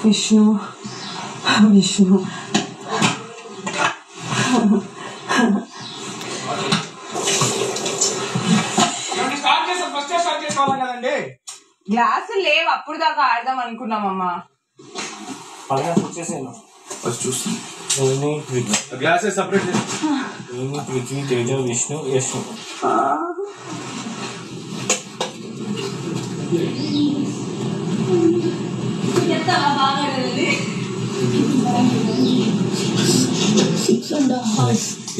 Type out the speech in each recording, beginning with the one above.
విష్ణు విష్ణు గ్లాసులు లేవు, అప్పుడు దాకా ఆడదాం అనుకున్నామమ్మా. Glasses separate Prithvi, Teja, Vishnu, Yash.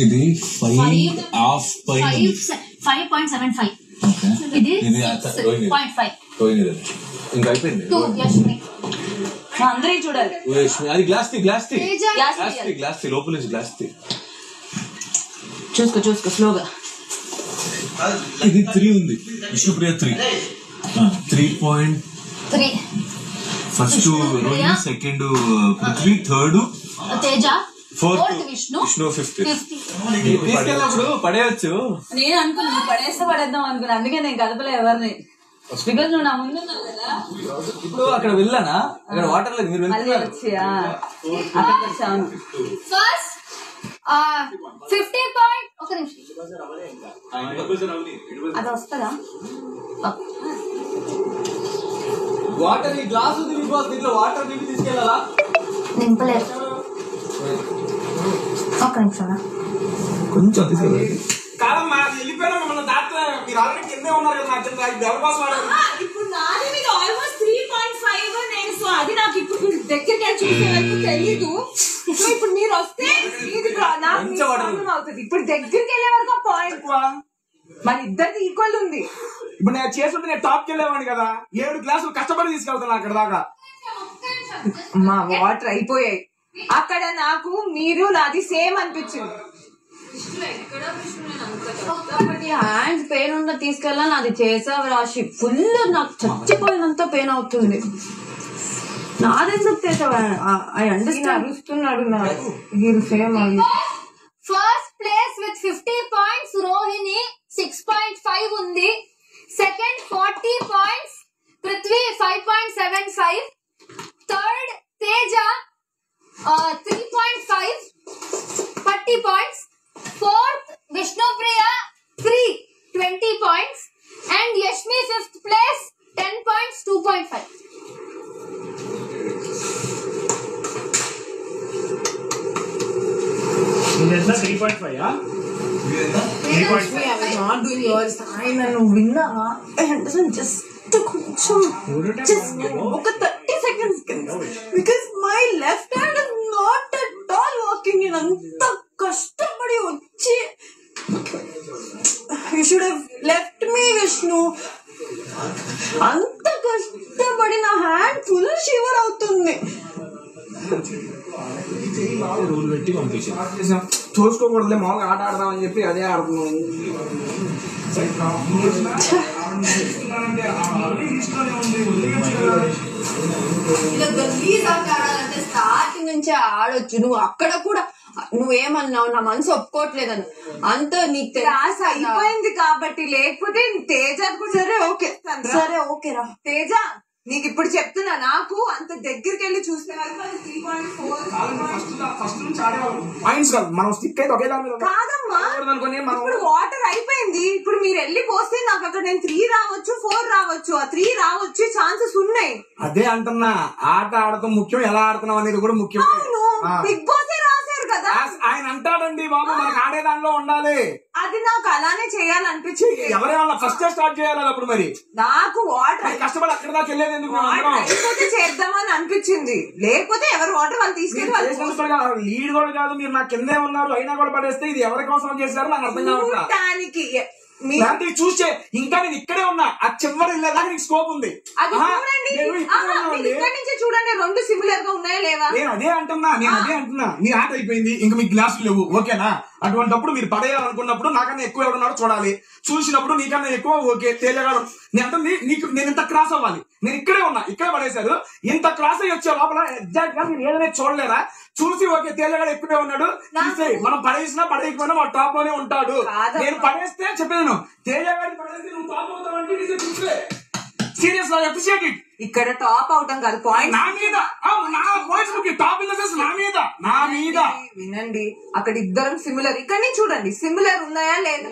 ఇది 5.75. ఇది 6.5. ఇంకా అయిపోయింది. అందరూ చూడాలి. అది గ్లాస్ లోపల నుంచి గ్లాస్ చూసుకో స్లోగా. ఇది 3 ఉంది. Vishnupriya 3. 3.3. First Rohini, second Prithvi, third Teja, fourth Vishnu, 5th. తీసుకెళ్ళినప్పుడు పడేయచ్చు. నేను అనుకున్నా పడేస్తే పడేద్దాం అనుకున్నా, అందుకే నేను కలపలే ఎవరిని. బికాజ్ నువ్వు నా ముందున్నావు కదా. ఇప్పుడు అక్కడ వెళ్ళానా, అక్కడ వాటర్ లేదు, మీరు మళ్ళీ వచ్చి అక్కడికి వచ్చాను. First 50 point. ఒక నిమిషం, అది వస్తుందా? వాటర్ ఈ గ్లాస్ ఉంది, దీంట్లో వాటర్ నింపి తీసుకెళ్ళాలా? నింపలేదు. ఒక నిమిషం కొంచెం తీసుకెళ్ళాలి. కాదమ్మా, వెళ్ళిపోయినా మిమ్మల్ని దాంట్లో మీరు ఆల్రెడీ కిందే ఉన్నారు కదా. ఎవరి కోసం ఇప్పుడు నాది మీద ఆల్మోస్ట్ 3.5 నేను. సో అది నాకు ఇప్పుడు దగ్గరికి వెళ్ళి చూసే వరకు తెలీదు. సో ఇప్పుడు మీరు వస్తే ఇది ప్రాబ్లం అవుతుంది. ఇప్పుడు దగ్గరికి వెళ్ళే వరకు పాయింట్ మన ఇద్దరికి ఈక్వల్ ఉంది. ఇప్పుడు నేను చేస్తుంటే నేను టాప్కి వెళ్ళేవాడిని కదా. 7 గ్లాసులు కష్టపడి తీసుకెళ్తాను అక్కడ దాకా. మా వాటర్ అయిపోయాయి అక్కడ. నాకు మీరు నాది సేమ్ అనిపించింది. హ్యాండ్స్ పెయిన్ ఉందా తీసుకెళ్ళాలి. అది చేసావు రాశి. ఫుల్ నాకు చచ్చిపోయినంత పెయిన్ అవుతుంది. నాదెందుకు చేసావా? I understand. అరుస్తున్నాడు నాకు. Same first place with 50 points Rohini 6.5 ఉంది. Second 40 points Prithvi 5.75. Third Teja 3.5 40 points. Fourth Vishnupriya 20 points. And Yashmi 5th place 10 points 2.5. నువ్వు విన్నావా? జస్ట్ కొంచెం ఒక 30 seconds because my left hand is not at all working. నేను అంత కష్టపడి వచ్చి you should have left me Vishnu. అంత కష్టపడి నా హ్యాండ్ ఫుల్ షివర్ అవుతుంది. చూసుకోకూడదులే, మామూలుగా ఆట ఆడదామని చెప్పి అదే ఆడుతున్నాం. స్టార్టింగ్ నుంచే ఆడొచ్చు. నువ్వు అక్కడ కూడా నువ్వేమన్నావు, నా మనసు ఒప్పుకోవట్లేదని. అంత నీకు క్లాస్ అయిపోయింది కాబట్టి. లేకపోతే తేజ సరే ఓకే రా తేజ. నీకు ఇప్పుడు చెప్తున్నా, నాకు అంత దగ్గరికి వెళ్ళి చూస్తే మనం స్టిక్ అయితే ఒకే దాని మీద కాదమ్మా. ఇప్పుడు వాటర్ అయిపోయింది. ఇప్పుడు మీరు వెళ్ళి పోస్తే నాకు అక్కడ నేను 3 రావచ్చు, 4 రావచ్చు. ఆ 3 రావచ్చు ఛాన్సెస్ ఉన్నాయి. అదే అంటున్నా, ఆట ఆడటం ముఖ్యం, ఎలా ఆడుతున్నాం అనేది కూడా ముఖ్యం. బిగ్ బాస్ రాశారు కదా. ఆయన అంటాడండి బాబు, మనకు ఆడే దానిలో ఉండాలి. అది నాకు అలానే చేయాలనిపించింది. ఎవరైనా ఫస్ట్ స్టార్ట్ చేయాలి. అప్పుడు మరి నాకు వాటర్ కష్టపడి అక్కడ దాకా వెళ్ళేది ఎందుకు? అయిపోతే చేద్దామని అనిపించింది. లేకపోతే ఎవరు వాటర్ వాళ్ళు తీసుకెళ్ళి లీడ్ కూడా కాదు. మీరు నా కిందే ఉన్నారు అయినా కూడా పడేస్తే ఇది ఎవరి కోసం చేశారో నాకు అర్థం కావట్లేదు. ఇలాంటివి చూసే ఇంకా నేను ఇక్కడే ఉన్నా. ఆ చివరి వెళ్ళేదాకా నీకు స్కోప్ ఉంది. చూడండి 2 సిమిలర్ గా ఉన్నాయా లేవా? నేను అదే అంటున్నా. మీ ఆట అయిపోయింది, ఇంకా మీకు గ్లాసులు లేవు, ఓకేనా? అటువంటిప్పుడు మీరు పడేయాలనుకున్నప్పుడు నాకన్నా ఎక్కువ ఎవరున్నారో చూడాలి. చూసినప్పుడు నీకన్నా ఎక్కువ ఓకే తేలియగాడు. నేను అంటే నేను ఇంత క్రాస్ అవ్వాలి. నేను ఇక్కడే ఉన్నా, ఇక్కడే పడేశారు. ఇంత క్రాస్ అయ్యి వచ్చే లోపల ఎగ్జాక్ట్ గా మీరు ఏదైనా చూడలేరా? చూసి ఓకే తేలియగాడు ఎక్కువే ఉన్నాడు, మనం పడేసినా పడేయకపోయినా మా టాప్ లోనే ఉంటాడు. నేను పడేస్తే చెప్పాను, తేలియగాడి పడేస్తే నువ్వు టాప్ అవుతావంటే సీరియస్ గా అప్రిషియేట్ ఇట్. ఇక్కడ టాప్ అవటం కాదు పాయింట్ నా మీద నా voice top in the sense నా మీద వినండి. అక్కడ ఇద్దరం సిమిలర్, ఇక్కడ చూడండి సిమిలర్ ఉన్నాయా లేదా.